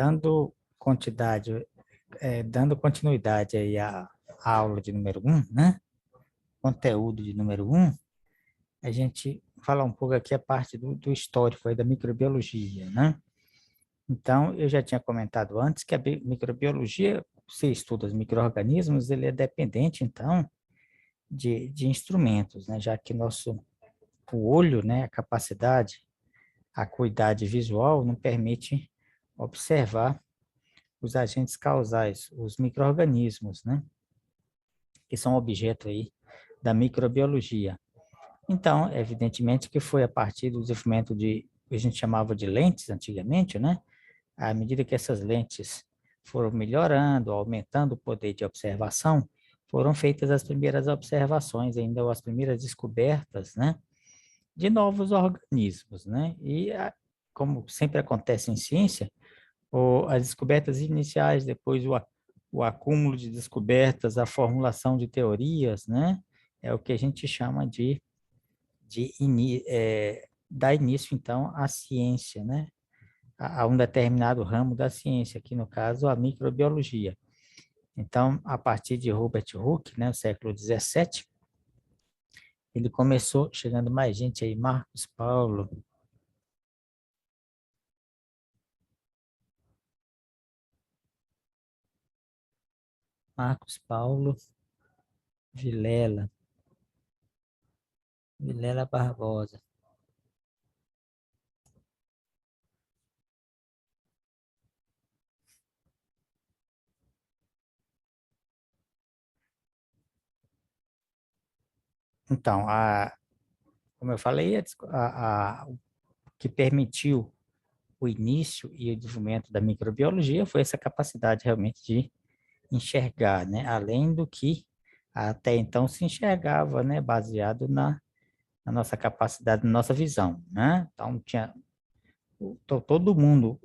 dando continuidade aí à aula de número 1, né? Conteúdo de número 1, a gente fala um pouco aqui a parte do histórico aí da microbiologia, né? Então, eu já tinha comentado antes que a microbiologia, se estuda os micro-organismos, ele é dependente, então, de instrumentos, né? Já que o olho, né, a capacidade, a acuidade visual não permite observar os agentes causais, os micro-organismos, né? Que são objeto aí da microbiologia. Então, evidentemente que foi a partir do desenvolvimento que a gente chamava de lentes antigamente, né? À medida que essas lentes foram melhorando, aumentando o poder de observação, foram feitas as primeiras observações, ainda as primeiras descobertas, né? De novos organismos, né? E, como sempre acontece em ciência, as descobertas iniciais, depois o acúmulo de descobertas, a formulação de teorias, né? É o que a gente chama dar início, então, à ciência, né? A um determinado ramo da ciência, aqui no caso, a microbiologia. Então, a partir de Robert Hooke, né, no século XVII, ele começou, chegando mais gente aí, Marcos Paulo Vilela Barbosa. Então, como eu falei, o que permitiu o início e o desenvolvimento da microbiologia foi essa capacidade realmente de enxergar, né? Além do que até então se enxergava, né? Baseado na nossa capacidade, na nossa visão, né? Então, tinha todo mundo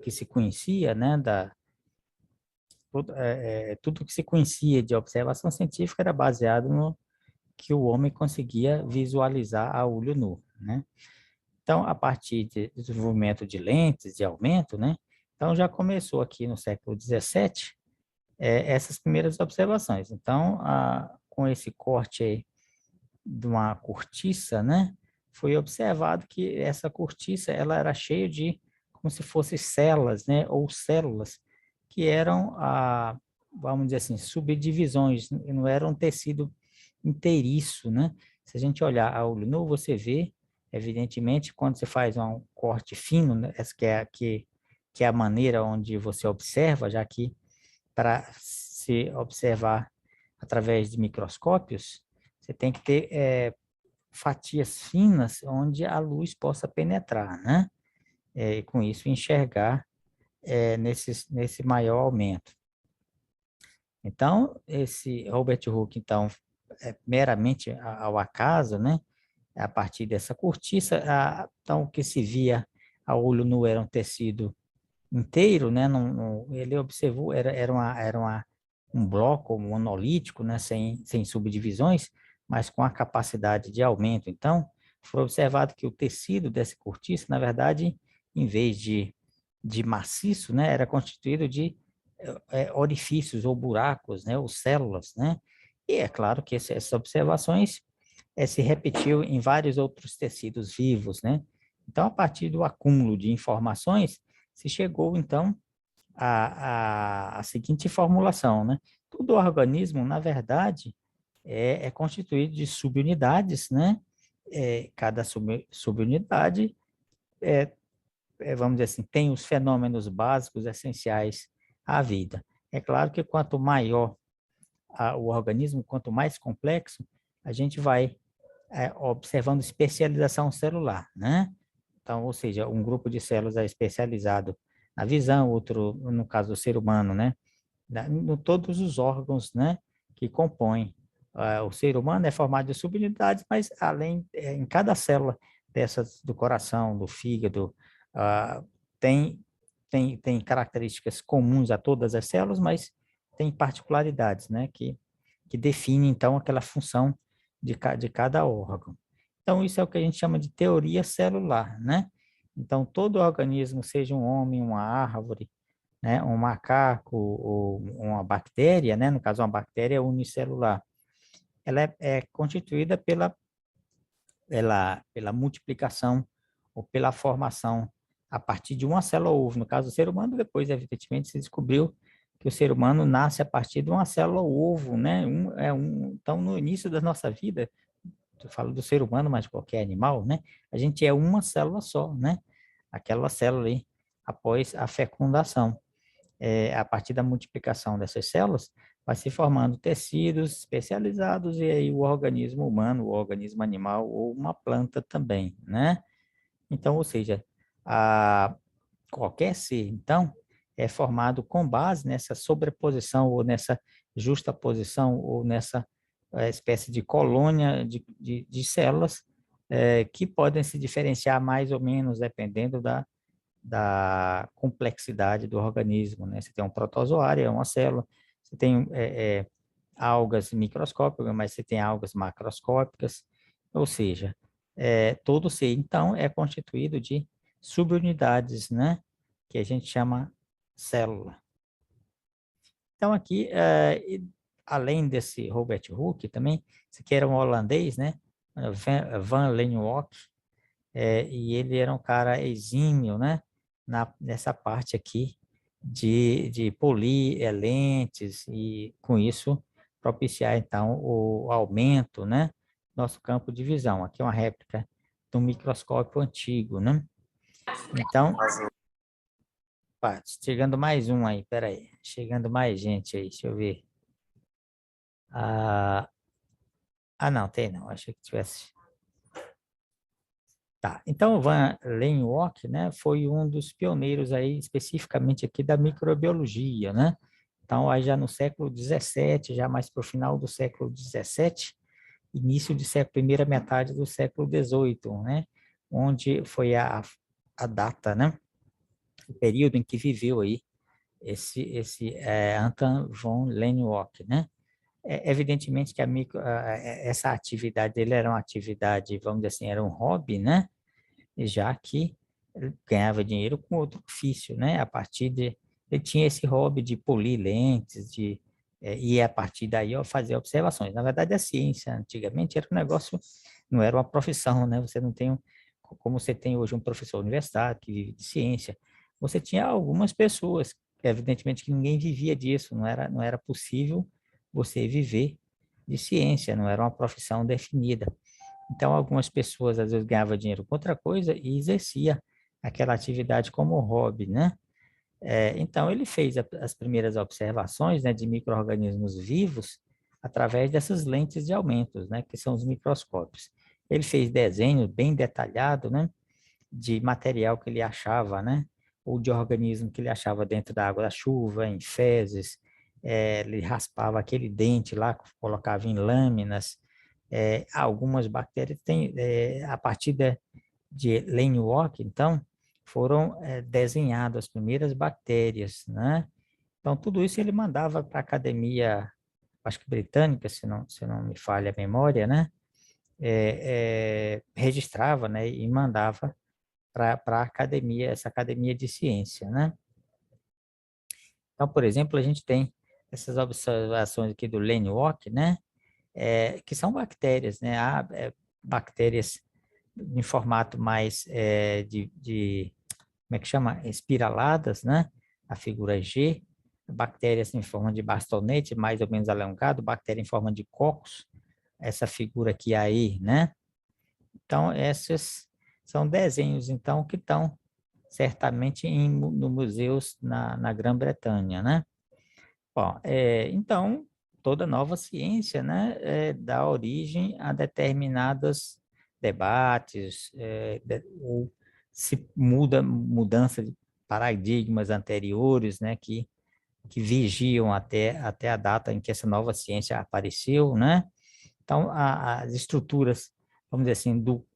que se conhecia, né? Tudo que se conhecia de observação científica era baseado no que o homem conseguia visualizar a olho nu, né? Então, a partir de desenvolvimento de lentes, de aumento, né? Então, já começou aqui no século XVII, essas primeiras observações. Então, com esse corte aí de uma cortiça, né? Foi observado que essa cortiça, ela era cheia de, como se fossem celas, né? Ou células, que eram, vamos dizer assim, subdivisões, não era um tecido inteiriço, né? Se a gente olhar a olho nu, você vê, evidentemente, quando você faz um corte fino, né? Essa que é a maneira onde você observa, já que para se observar através de microscópios, você tem que ter fatias finas onde a luz possa penetrar, né? E com isso enxergar nesse maior aumento. Então, esse Robert Hooke, então, meramente ao acaso, né? A partir dessa cortiça, então o que se via a olho nu era um tecido inteiro, né? Ele observou, um bloco monolítico, né? Sem subdivisões, mas com a capacidade de aumento. Então, foi observado que o tecido dessa cortiça, na verdade, em vez de maciço, né? Era constituído de orifícios ou buracos, né? Ou células, né? E é claro que essas observações se repetiu em vários outros tecidos vivos, né? Então, a partir do acúmulo de informações, se chegou, então, à seguinte formulação, né? Todo organismo, na verdade, é constituído de subunidades, né? Cada subunidade, vamos dizer assim, tem os fenômenos básicos essenciais à vida. É claro que quanto maior o organismo, quanto mais complexo, a gente vai observando especialização celular, né? Então, ou seja, um grupo de células é especializado na visão, outro, no caso do ser humano, né? Todos os órgãos, né, que compõem o ser humano é formado de subunidades, mas além, em cada célula dessas do coração, do fígado, ah, tem, tem características comuns a todas as células, mas tem particularidades, né, que definem, então, aquela função de cada órgão. Então, isso é o que a gente chama de teoria celular, né? Então, todo organismo, seja um homem, uma árvore, né, um macaco ou uma bactéria, né, no caso, uma bactéria unicelular, ela é constituída pela multiplicação ou pela formação a partir de uma célula ovo. No caso do ser humano, depois, evidentemente, se descobriu que o ser humano nasce a partir de uma célula ovo, né? Então, no início da nossa vida, eu falo do ser humano, mas de qualquer animal, né? A gente é uma célula só, né? Aquela célula ali, após a fecundação. A partir da multiplicação dessas células, vai se formando tecidos especializados e aí o organismo humano, o organismo animal ou uma planta também, né? Então, ou seja, qualquer ser, então, é formado com base nessa sobreposição ou nessa justaposição ou nessa espécie de colônia de células que podem se diferenciar mais ou menos dependendo da complexidade do organismo, né? Você tem um protozoário, é uma célula, você tem algas microscópicas, mas você tem algas macroscópicas, ou seja, todo ser, então, é constituído de subunidades, né? Que a gente chama célula. Então, aqui, além desse Robert Hooke também, esse aqui era um holandês, né? Van Leeuwenhoek, e ele era um cara exímio, né? Nessa parte aqui de polir lentes e, com isso, propiciar, então, o aumento, né? Nosso campo de visão. Aqui é uma réplica de um microscópio antigo, né? Então, pá, chegando mais um aí, peraí. Chegando mais gente aí, deixa eu ver. Não, tem não. Achei que tivesse. Tá, então o Van Leeuwenhoek, né, foi um dos pioneiros aí, especificamente aqui da microbiologia, né? Então, aí já no século XVII, já mais para o final do século XVII, início de século, primeira metade do século XVIII, né? Onde foi a data, né? O período em que viveu aí esse Anton von Leeuwenhoek, né? Evidentemente que essa atividade dele era uma atividade, vamos dizer assim, era um hobby, né? Já que ele ganhava dinheiro com outro ofício, né? A partir de ele tinha esse hobby de polir lentes, e a partir daí ó, fazer observações. Na verdade, a ciência antigamente era um negócio, não era uma profissão, né? Você não tem como você tem hoje um professor universitário que vive de ciência. Você tinha algumas pessoas, evidentemente que ninguém vivia disso, não era possível você viver de ciência, não era uma profissão definida. Então, algumas pessoas às vezes ganhavam dinheiro com outra coisa e exercia aquela atividade como hobby, né? Então, ele fez as primeiras observações, né, de micro-organismos vivos através dessas lentes de aumentos, né, que são os microscópios. Ele fez desenho bem detalhado, né, de material que ele achava, né, ou de organismo que ele achava dentro da água da chuva, em fezes. Ele raspava aquele dente lá, colocava em lâminas. Algumas bactérias têm, a partir de Leeuwenhoek, então, foram desenhadas as primeiras bactérias, né? Então, tudo isso ele mandava para a academia, acho que britânica, se não me falha a memória, né? Registrava, né? E mandava para a academia, essa academia de ciência, né? Então, por exemplo, a gente tem essas observações aqui do Leeuwenhoek, né? Que são bactérias, né? Há bactérias em formato mais como é que chama? Espiraladas, né? A figura G, bactérias em forma de bastonete, mais ou menos alongado, bactéria em forma de cocos, essa figura aqui aí, né? Então, esses são desenhos, então, que estão certamente no museus na Grã-Bretanha, né? Bom, então, toda nova ciência, né, dá origem a determinados debates, ou se mudança de paradigmas anteriores, né, que vigiam até a data em que essa nova ciência apareceu, né? Então, as estruturas, vamos dizer assim, do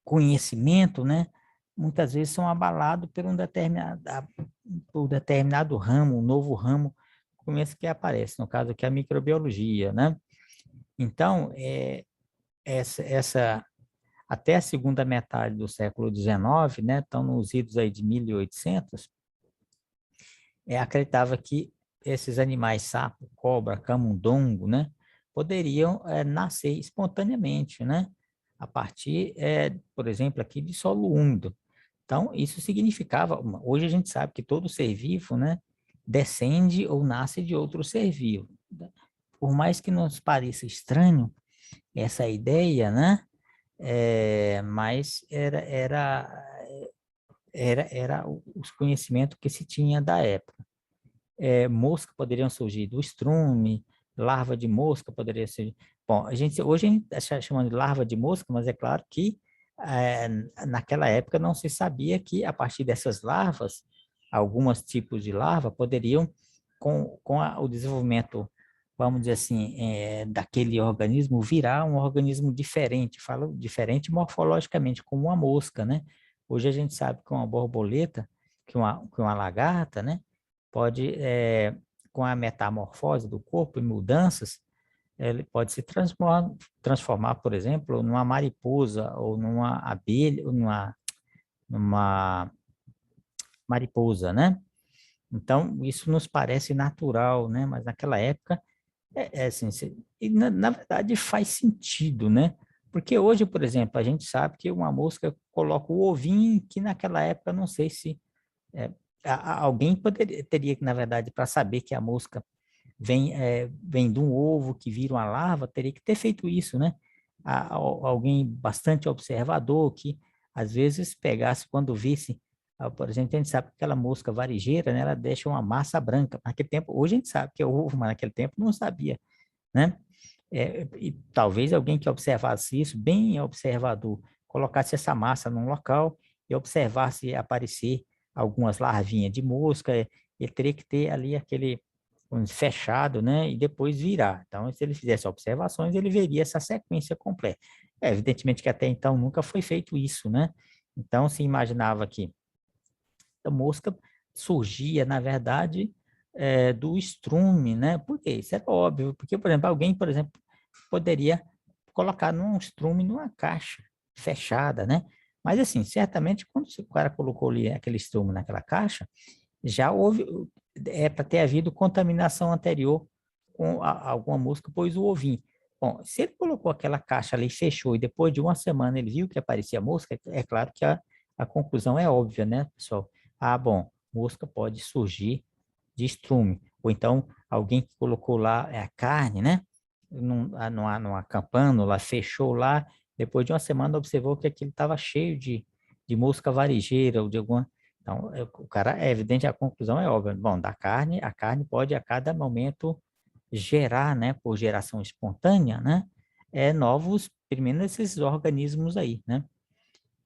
conhecimento, né, muitas vezes são abalados por um determinado ramo, um novo ramo, como esse que aparece, no caso aqui a microbiologia, né? Então, essa até a segunda metade do século XIX, né, então nos idos aí de 1800, acreditava que esses animais, sapo, cobra, camundongo, né, poderiam nascer espontaneamente, né, a partir, por exemplo, aqui de solo úmido. Então, isso significava, hoje a gente sabe que todo ser vivo, né, descende ou nasce de outro ser vivo. Por mais que nos pareça estranho essa ideia, né, mas era os conhecimentos que se tinha da época. Mosca poderiam surgir do estrume, larva de mosca poderia ser. Bom, hoje a gente está chamando de larva de mosca, mas é claro que é, naquela época não se sabia que a partir dessas larvas, alguns tipos de larva poderiam, com o desenvolvimento, vamos dizer assim, daquele organismo, virar um organismo diferente, falo diferente morfologicamente, como uma mosca, né? Hoje a gente sabe que uma borboleta, que uma lagarta, né? Pode, com a metamorfose do corpo e mudanças, ele pode se transformar, por exemplo, numa mariposa ou numa abelha, ou numa mariposa, né? Então, isso nos parece natural, né? Mas naquela época, assim, e na verdade faz sentido, né? Porque hoje, por exemplo, a gente sabe que uma mosca coloca o ovinho, que naquela época, não sei se é, alguém teria que, na verdade, para saber que a mosca vem de um ovo que vira uma larva, teria que ter feito isso, né? Alguém bastante observador que, às vezes, pegasse, quando visse, por exemplo, a gente sabe que aquela mosca varejeira, né, ela deixa uma massa branca. Naquele tempo, hoje a gente sabe que é ovo, mas naquele tempo não sabia, né? E talvez alguém que observasse isso, bem observador, colocasse essa massa num local e observasse aparecer algumas larvinhas de mosca, ele teria que ter ali aquele fechado, né, e depois virar. Então, se ele fizesse observações, ele veria essa sequência completa. Evidentemente que até então nunca foi feito isso, né? Então, se imaginava que a mosca surgia, na verdade, do estrume, né? Por quê? Isso é óbvio, porque, por exemplo, alguém, por exemplo, poderia colocar num estrume numa caixa fechada, né? Mas, assim, certamente, quando o cara colocou ali aquele estrume naquela caixa, já houve, para ter havido contaminação anterior com alguma mosca, pois o ovinho. Bom, se ele colocou aquela caixa ali, fechou, e depois de uma semana ele viu que aparecia mosca, é claro que a conclusão é óbvia, né, pessoal? Ah, bom, mosca pode surgir de estrume. Ou então, alguém que colocou lá a carne, né, numa campânula, fechou lá, depois de uma semana observou que aquilo estava cheio de mosca varejeira ou de alguma. Então, o cara, é evidente, a conclusão é óbvia. Bom, da carne, a carne pode a cada momento gerar, né, por geração espontânea, né, novos, pelo menos esses organismos aí, né.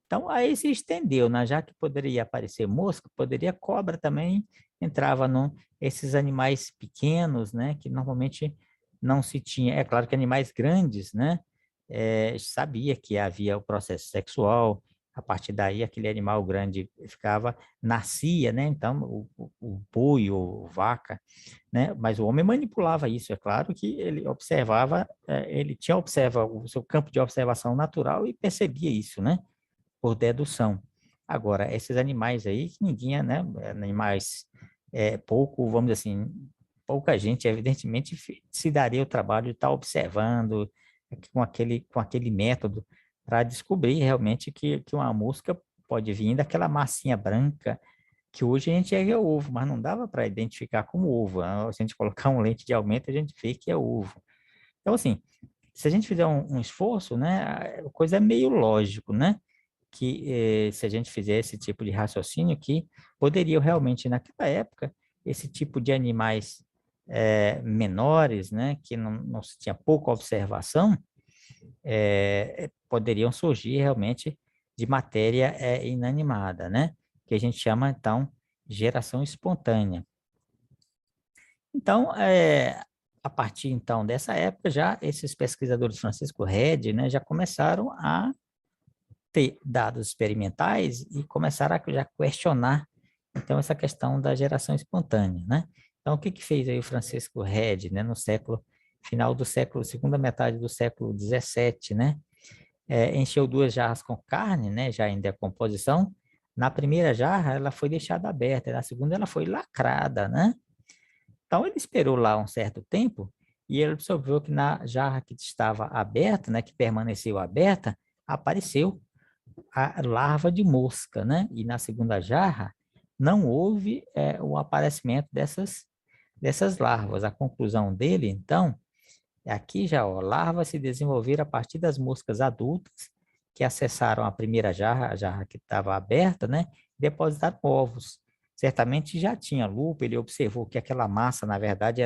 Então, aí se estendeu, né, já que poderia aparecer mosca, poderia cobra também, entrava esses animais pequenos, né, que normalmente não se tinha, é claro que animais grandes, né, sabia que havia o processo sexual, a partir daí aquele animal grande nascia, né, então o boi ou vaca, né, mas o homem manipulava isso, é claro que ele observava, ele observa o seu campo de observação natural e percebia isso, né, por dedução. Agora, esses animais aí, que ninguém, né, animais pouco, vamos dizer assim, pouca gente, evidentemente, se daria o trabalho de estar observando com aquele método para descobrir realmente que uma mosca pode vir daquela massinha branca, que hoje a gente é ovo, mas não dava para identificar como ovo, né? Se a gente colocar um lente de aumento, a gente vê que é ovo. Então, assim, se a gente fizer um esforço, né, a coisa é meio lógico, né? Que se a gente fizer esse tipo de raciocínio, que poderiam realmente, naquela época, esse tipo de animais menores, né, que não se tinha pouca observação, poderiam surgir realmente de matéria inanimada, né, que a gente chama, então, geração espontânea. Então, a partir, então, dessa época, já esses pesquisadores Francisco Redi, né, já começaram a ter dados experimentais e começaram a já questionar, então, essa questão da geração espontânea, né? Então, o que que fez aí o Francisco Redi, né, no final do século, segunda metade do século XVII, né? encheu 2 jarras com carne, né, já em decomposição. Na primeira jarra, ela foi deixada aberta, na segunda, ela foi lacrada, né? Então, ele esperou lá um certo tempo e ele observou que na jarra que estava aberta, né, que permaneceu aberta, apareceu a larva de mosca, né? E na segunda jarra, não houve o aparecimento dessas larvas. A conclusão dele, então, aqui já, ó, larvas se desenvolveram a partir das moscas adultas que acessaram a primeira jarra, a jarra que estava aberta, né? E depositaram ovos. Certamente já tinha lupa, ele observou que aquela massa, na verdade,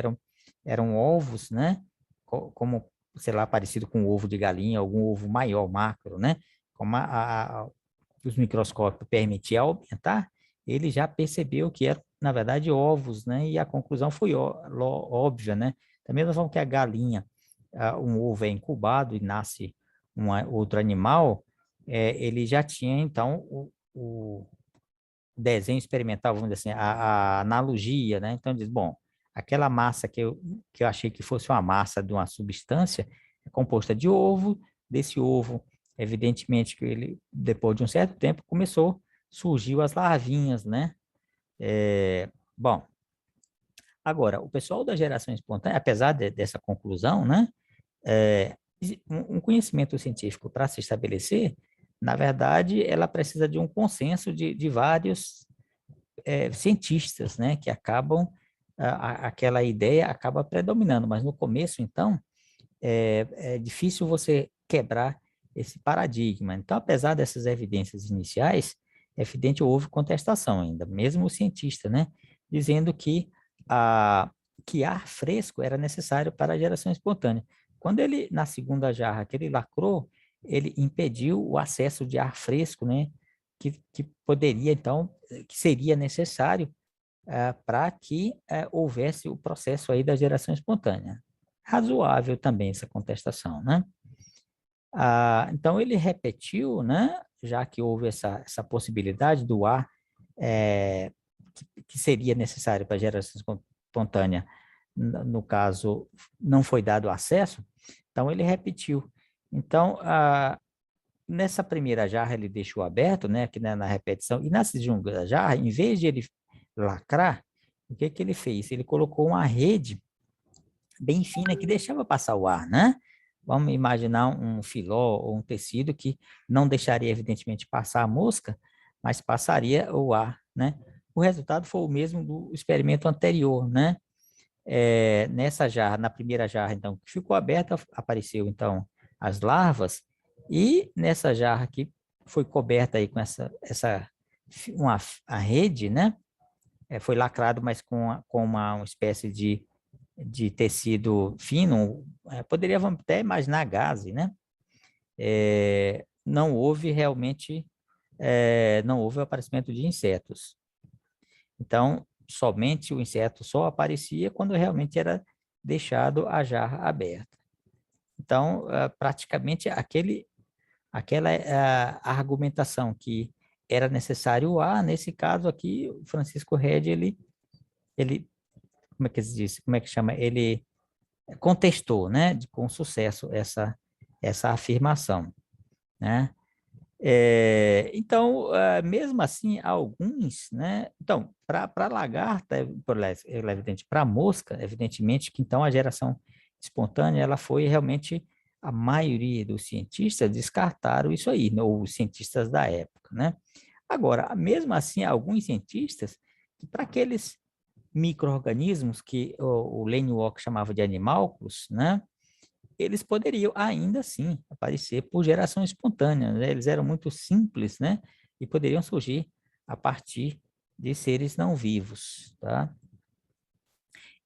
eram ovos, né? Como, sei lá, parecido com ovo de galinha, algum ovo maior, macro, né? Como os microscópios permitiam aumentar, ele já percebeu que eram, na verdade, ovos, né? E a conclusão foi óbvia, né? Da mesma forma que a galinha, um ovo é incubado e nasce outro animal, ele já tinha, então, o desenho experimental, vamos dizer assim, a analogia, né? Então, diz, bom, aquela massa que eu achei que fosse uma massa de uma substância é composta de ovo, desse ovo, evidentemente, que ele, depois de um certo tempo, surgiu as larvinhas, né? Bom, agora, o pessoal da geração espontânea, apesar dessa conclusão, né? Um conhecimento científico para se estabelecer, na verdade, ela precisa de um consenso de vários cientistas, né, que acabam, aquela ideia acaba predominando, mas no começo, então, é difícil você quebrar esse paradigma. Então, apesar dessas evidências iniciais, é evidente houve contestação ainda, mesmo o cientista, né, dizendo que ar fresco era necessário para a geração espontânea. Quando ele, na segunda jarra que ele lacrou, ele impediu o acesso de ar fresco, né, que poderia, então, que seria necessário para que houvesse o processo aí da geração espontânea. Razoável também essa contestação, né? Então, ele repetiu, né, já que houve essa possibilidade do ar que seria necessário para a geração espontânea, no caso, não foi dado acesso, então ele repetiu. Então, nessa primeira jarra ele deixou aberto, né, aqui na repetição, e na segunda jarra, em vez de ele lacrar, o que que ele fez? Ele colocou uma rede bem fina que deixava passar o ar, né? Vamos imaginar um filó ou um tecido que não deixaria, evidentemente, passar a mosca, mas passaria o ar, né? O resultado foi o mesmo do experimento anterior, né? Nessa jarra, na primeira jarra, então, que ficou aberta, apareceu, então, as larvas, e nessa jarra que foi coberta aí com a rede, né? Foi lacrado, mas com uma espécie de tecido fino, poderíamos até imaginar gaze, né? Não houve realmente, não houve o aparecimento de insetos. Então, somente o inseto só aparecia quando realmente era deixado a jarra aberta. Então, praticamente aquela argumentação que era necessário o ar, nesse caso aqui, o Francisco Redi, ele, como é que se diz? Como é que chama? Ele contestou, né, com sucesso essa afirmação, né? Então, mesmo assim, alguns, né? Então, para lagarta, evidente, para mosca, evidentemente que então a geração espontânea ela foi realmente a maioria dos cientistas descartaram isso aí, né, ou os cientistas da época, né? Agora, mesmo assim, alguns cientistas, para aqueles micro-organismos que o Lane Walk chamava de animálculos, né? Eles poderiam ainda assim aparecer por geração espontânea, né? Eles eram muito simples, né? E poderiam surgir a partir de seres não vivos, tá?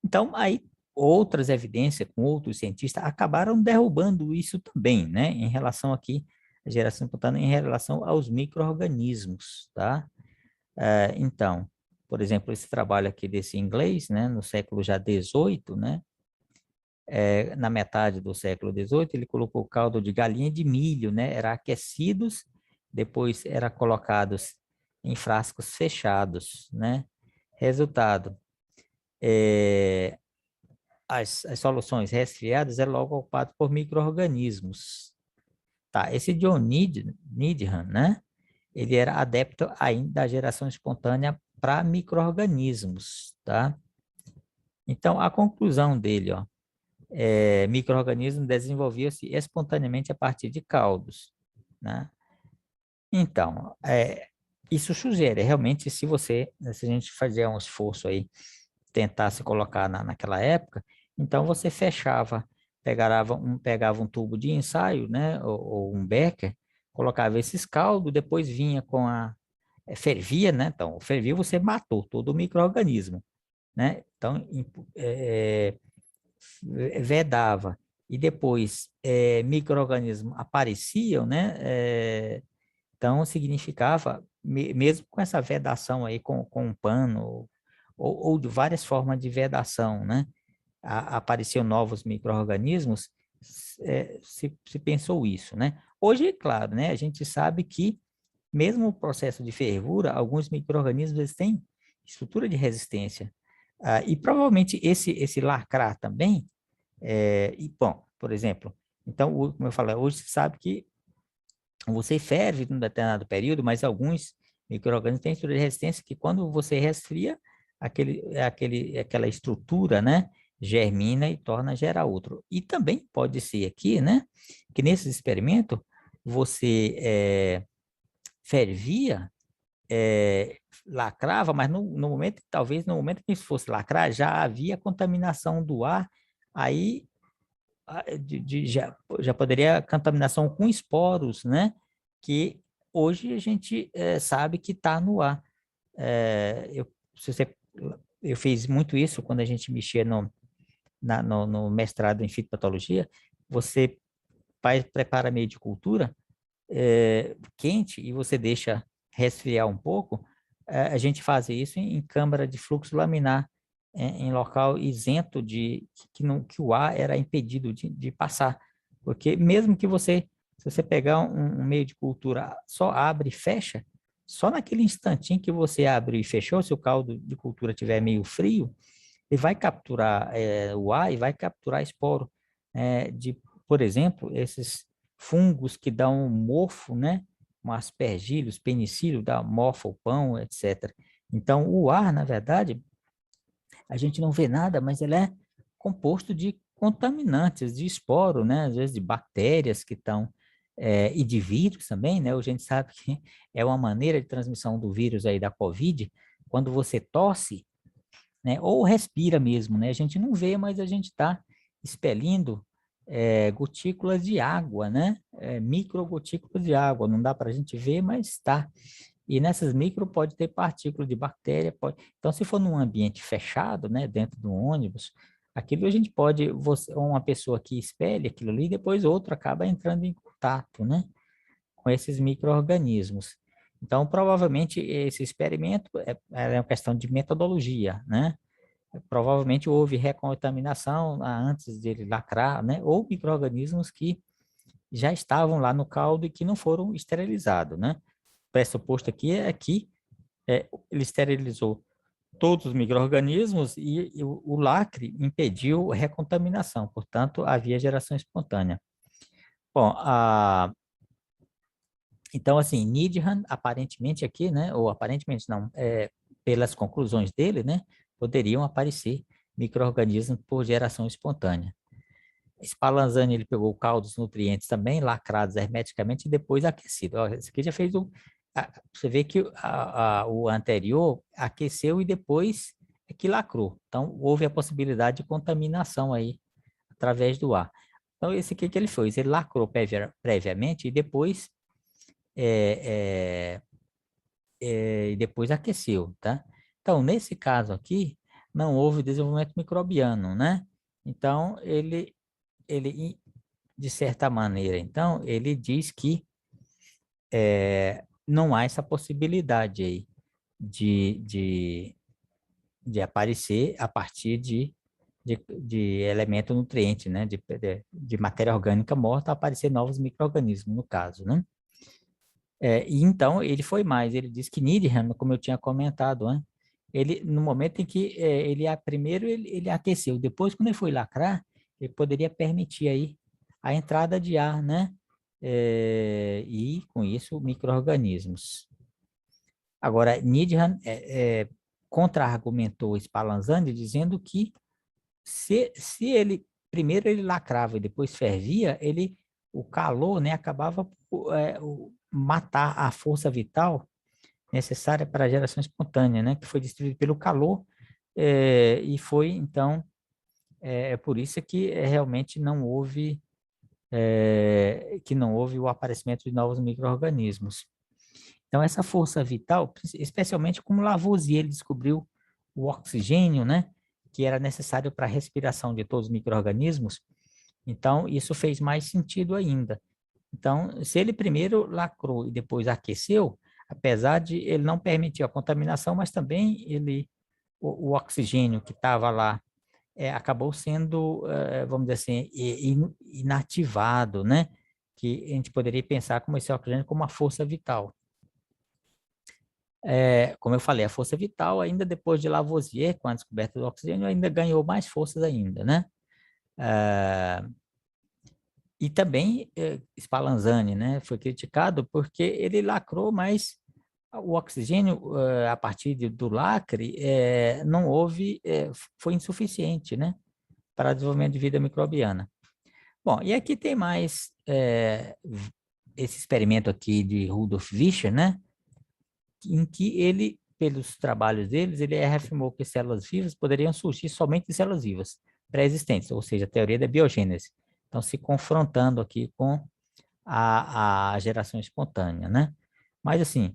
Então, aí outras evidências com outros cientistas acabaram derrubando isso também, né? Em relação aqui à geração espontânea, em relação aos micro-organismos, tá? Então, por exemplo, esse trabalho aqui desse inglês, né? No século já 18, né? Na metade do século XVIII, ele colocou caldo de galinha e de milho, né? Era aquecidos, depois era colocados em frascos fechados, né? Resultado, as soluções resfriadas eram logo ocupadas por micro-organismos. Tá, esse John Needham, né? Ele era adepto ainda da geração espontânea para micro-organismos, tá? Então, a conclusão dele, ó, micro-organismos desenvolviam-se espontaneamente a partir de caldos, né? Então, isso sugere, realmente, se a gente fazer um esforço aí, tentar se colocar naquela época, então você pegava um tubo de ensaio, né, ou um becker, colocava esses caldos, depois vinha fervia, né, então, fervia você matou todo o micro-organismo, né, então, vedava, e depois micro-organismos apareciam, né, então, significava, mesmo com essa vedação aí, com um pano, ou de várias formas de vedação, né? Apareciam novos micro-organismos, se pensou isso, né? Hoje, é claro, né? A gente sabe que, mesmo o processo de fervura, alguns micro-organismos eles têm estrutura de resistência. E provavelmente esse lacrar também, e bom, por exemplo, então, como eu falei, hoje se sabe que você ferve num determinado período, mas alguns micro-organismos têm estrutura de resistência que quando você resfria, aquela estrutura, né, germina e torna a gerar outro. E também pode ser aqui, né, que nesse experimento você fervia, lacrava, mas no momento, talvez no momento que isso fosse lacrar, já havia contaminação do ar, aí já poderia contaminação com esporos, né? Que hoje a gente sabe que está no ar. Se você, eu fiz muito isso quando a gente mexia no mestrado em fitopatologia. Você prepara meio de cultura quente e você deixa resfriar um pouco. A gente faz isso em câmara de fluxo laminar, em local isento que o ar era impedido de passar. Porque mesmo que se você pegar um meio de cultura, só abre e fecha, só naquele instantinho que você abre e fechou, se o caldo de cultura estiver meio frio, ele vai capturar o ar e vai capturar esporo por exemplo, esses fungos que dão um mofo, né? Um aspergillus, penicílio, dá mofa o pão, etc. Então, o ar, na verdade, a gente não vê nada, mas ele é composto de contaminantes, de esporo, né? Às vezes de bactérias que estão, e de vírus também, né? A gente sabe que é uma maneira de transmissão do vírus aí da Covid, quando você tosse, né? Ou respira mesmo, né? A gente não vê, mas a gente está expelindo gotículas de água, né? Microgotículas de água, não dá para a gente ver, mas está. E nessas micro pode ter partículas de bactéria, Então, se for num ambiente fechado, né, dentro do ônibus, aquilo a gente pode, uma pessoa que espelha aquilo ali, depois outro acaba entrando em contato, né, com esses micro-organismos. Então, provavelmente, esse experimento é uma questão de metodologia, né? Provavelmente houve recontaminação antes dele lacrar, né? Ou micro-organismos que já estavam lá no caldo e que não foram esterilizados, né? O pressuposto aqui é que ele esterilizou todos os micro-organismos e o lacre impediu recontaminação, portanto, havia geração espontânea. Bom, então, assim, Needham, aparentemente aqui, né, ou aparentemente não, pelas conclusões dele, né, poderiam aparecer micro-organismos por geração espontânea. Spallanzani, ele pegou o caldo dos nutrientes também, lacrados hermeticamente e depois aquecido. Ó, esse aqui já fez você vê que o anterior aqueceu e depois é que lacrou. Então, houve a possibilidade de contaminação aí através do ar. Então, esse aqui que ele fez, ele lacrou previamente e é, e depois aqueceu, tá? Então, nesse caso aqui, não houve desenvolvimento microbiano, né? Então, ele de certa maneira, então, ele diz que não há essa possibilidade aí de, de, de aparecer a partir de elemento nutriente, né? De matéria orgânica morta, aparecer novos micro-organismos, no caso, né? E então, ele foi mais, ele disse que Needham, como eu tinha comentado, né? Ele, no momento em que primeiro ele aqueceu, depois, quando ele foi lacrar, ele poderia permitir aí a entrada de ar, né? e, com isso, micro-organismos. Agora, Needham contra-argumentou Spallanzani dizendo que se ele, primeiro ele lacrava e depois fervia, o calor, né, acabava por matar a força vital necessária para a geração espontânea, né, que foi destruída pelo calor, e foi, então, por isso que realmente não houve o aparecimento de novos micro-organismos. Então, essa força vital, especialmente como Lavoisier ele descobriu o oxigênio, né, que era necessário para a respiração de todos os micro-organismos, então isso fez mais sentido ainda. Então, se ele primeiro lacrou e depois aqueceu, apesar de ele não permitir a contaminação, mas também o oxigênio que estava lá acabou sendo, vamos dizer assim, inativado, né? Que a gente poderia pensar como esse oxigênio como uma força vital. Como eu falei, a força vital, ainda depois de Lavoisier, com a descoberta do oxigênio, ainda ganhou mais forças ainda, né? E também Spallanzani, né, foi criticado porque ele lacrou, mas o oxigênio, a partir do lacre, não houve, foi insuficiente, né, para o desenvolvimento de vida microbiana. Bom, e aqui tem mais esse experimento aqui de Rudolf Virchow, né, em que ele, pelos trabalhos deles, ele afirmou que células vivas poderiam surgir somente de células vivas pré-existentes, ou seja, a teoria da biogênese. Então, se confrontando aqui com a geração espontânea, né? Mas, assim,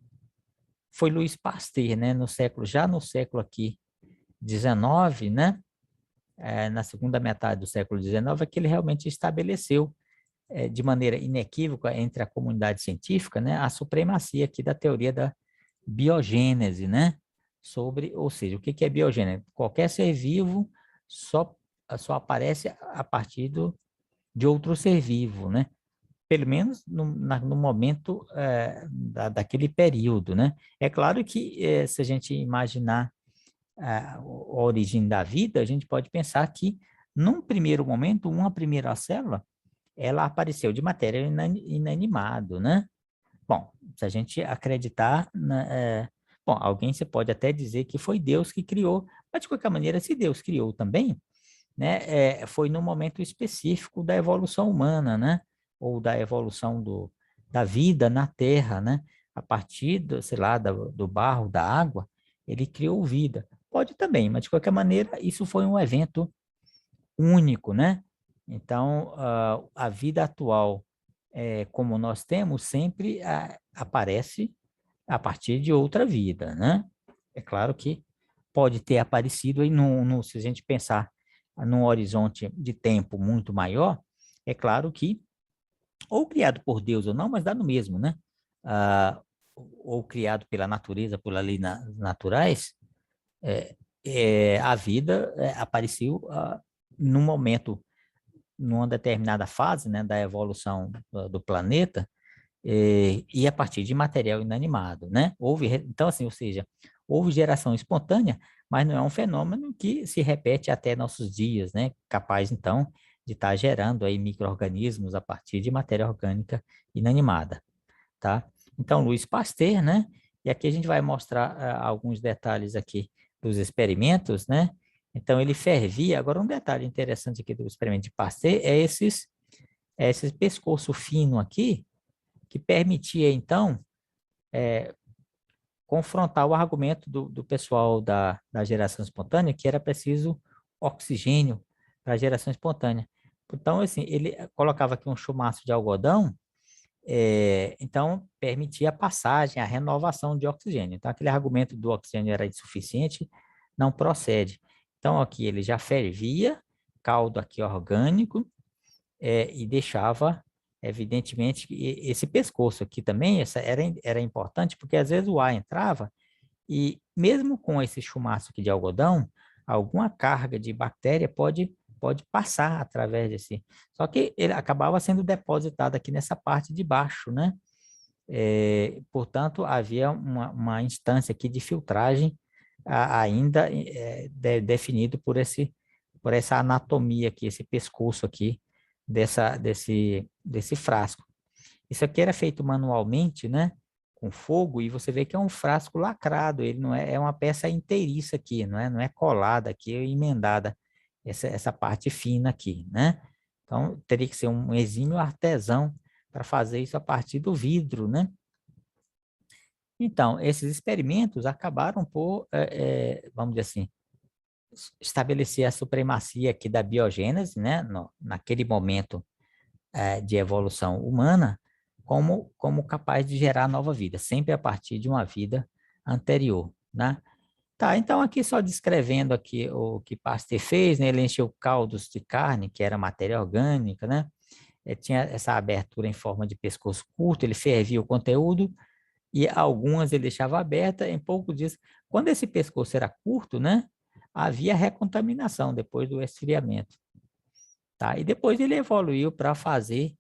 foi Louis Pasteur, né, já no século aqui 19, né, na segunda metade do século 19, é que ele realmente estabeleceu de maneira inequívoca entre a comunidade científica, né, a supremacia aqui da teoria da biogênese, né, ou seja, o que é biogênese? Qualquer ser vivo só aparece a partir de outro ser vivo, né? Pelo menos no momento daquele período, né? É claro que se a gente imaginar a origem da vida, a gente pode pensar que, num primeiro momento, uma primeira célula, ela apareceu de matéria inanimado, né? Bom, se a gente acreditar, bom, alguém você pode até dizer que foi Deus que criou, mas de qualquer maneira, se Deus criou também, né, foi num momento específico da evolução humana, né, ou da evolução da vida na Terra, né, a partir sei lá, do barro, da água, ele criou vida. Pode também, mas de qualquer maneira, isso foi um evento único, né? Então, a vida atual, como nós temos, sempre aparece a partir de outra vida, né? É claro que pode ter aparecido aí se a gente pensar num horizonte de tempo muito maior, é claro que, ou criado por Deus ou não, mas dá no mesmo, né? Ou criado pela natureza, por leis naturais, a vida apareceu num momento, numa determinada fase, né, da evolução do planeta, e a partir de material inanimado, né? Então, assim, ou seja, houve geração espontânea, mas não é um fenômeno que se repete até nossos dias, né? Capaz, então, de estar gerando aí micro-organismos a partir de matéria orgânica inanimada, tá? Então, Louis Pasteur, né? E aqui a gente vai mostrar alguns detalhes aqui dos experimentos, né? Então, ele fervia. Agora, um detalhe interessante aqui do experimento de Pasteur esse pescoço fino aqui, que permitia, então, confrontar o argumento do pessoal da geração espontânea, que era preciso oxigênio para a geração espontânea. Então, assim, ele colocava aqui um chumaço de algodão, então permitia a passagem, a renovação de oxigênio. Então, aquele argumento do oxigênio era insuficiente, não procede. Então, aqui ele já fervia, caldo aqui orgânico, e deixava, evidentemente, esse pescoço aqui também era importante, porque às vezes o ar entrava e mesmo com esse chumaço aqui de algodão, alguma carga de bactéria pode passar através desse. Só que ele acabava sendo depositado aqui nessa parte de baixo, né? Portanto, havia uma instância aqui de filtragem ainda definido por essa anatomia aqui, esse pescoço aqui desse frasco. Isso aqui era feito manualmente, né? Com fogo, e você vê que é um frasco lacrado, ele não é, é uma peça inteiriça aqui, não é colada aqui, é emendada, essa parte fina aqui, né? Então, teria que ser um exímio artesão para fazer isso a partir do vidro, né? Então, esses experimentos acabaram por, vamos dizer assim, estabelecer a supremacia aqui da biogênese, né? Naquele momento de evolução humana, como capaz de gerar nova vida, sempre a partir de uma vida anterior, né? Tá, então aqui só descrevendo aqui o que Pasteur fez, né? Ele encheu caldos de carne, que era matéria orgânica, né? Tinha essa abertura em forma de pescoço curto, ele fervia o conteúdo e algumas ele deixava aberta em poucos dias. Quando esse pescoço era curto, né? Havia recontaminação depois do esfriamento, tá? E depois ele evoluiu para fazer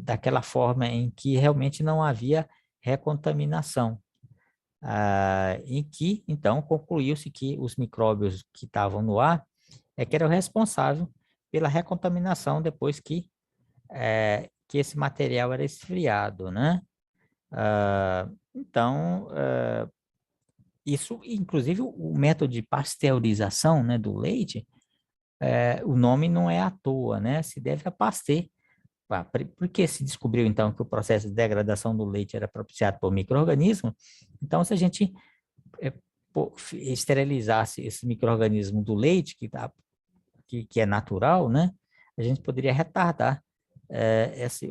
daquela forma em que realmente não havia recontaminação, em que, então, concluiu-se que os micróbios que estavam no ar que eram responsáveis pela recontaminação depois que esse material era esfriado, né? Então, isso, inclusive, o método de pasteurização, né, do leite, o nome não é à toa, né? Se deve a Pasteur. Porque se descobriu, então, que o processo de degradação do leite era propiciado por micro-organismos, então, se a gente esterilizasse esse micro-organismo do leite, que é natural, né? A gente poderia retardar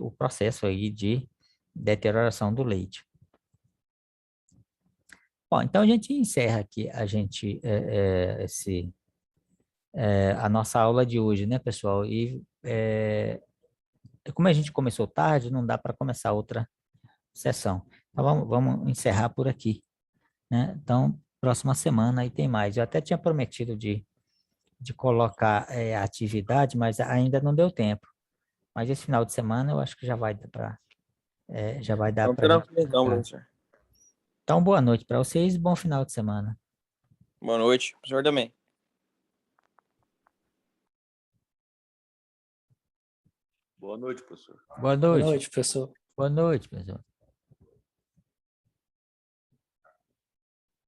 o processo aí de deterioração do leite. Bom, então a gente encerra aqui a nossa aula de hoje, né, pessoal? E como a gente começou tarde, não dá para começar outra sessão. Então vamos encerrar por aqui, né? Então, próxima semana aí tem mais. Eu até tinha prometido de colocar a atividade, mas ainda não deu tempo. Mas esse final de semana eu acho que já vai dar Então, para a gente tranquilo então, colocar. professor. Então, boa noite para vocês e bom final de semana. Boa noite, professor também. Boa noite, professor. Boa Boa noite. noite, professor. Boa noite, pessoal.